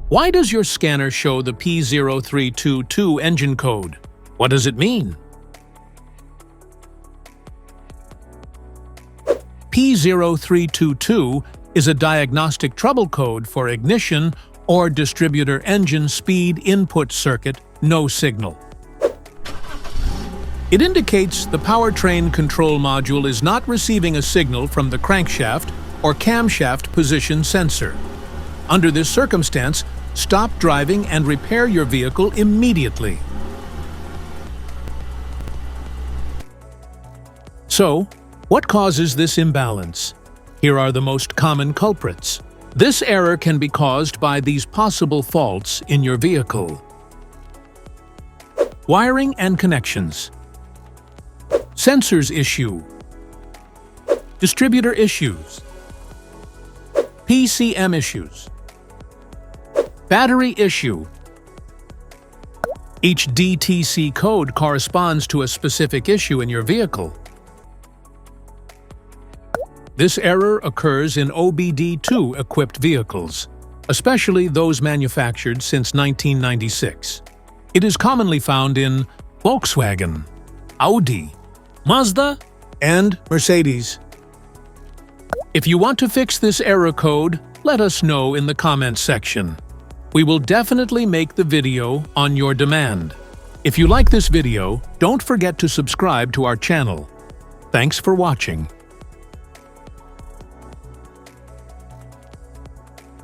Why does your scanner show the P0322 engine code? What does it mean? P0322 is a diagnostic trouble code for ignition or distributor engine speed input circuit no signal. It indicates the powertrain control module is not receiving a signal from the crankshaft or camshaft position sensor. Under this circumstance, stop driving and repair your vehicle immediately. So, what causes this imbalance? Here are the most common culprits. This error can be caused by these possible faults in your vehicle. Wiring and connections. Sensors issue. Distributor issues. PCM issues. Battery issue. Each DTC code corresponds to a specific issue in your vehicle. This error occurs in OBD2 equipped vehicles, especially those manufactured since 1996. It is commonly found in Volkswagen, Audi, Mazda, and Mercedes. If you want to fix this error code, let us know in the comments section. We will definitely make the video on your demand. If you like this video, don't forget to subscribe to our channel. Thanks for watching.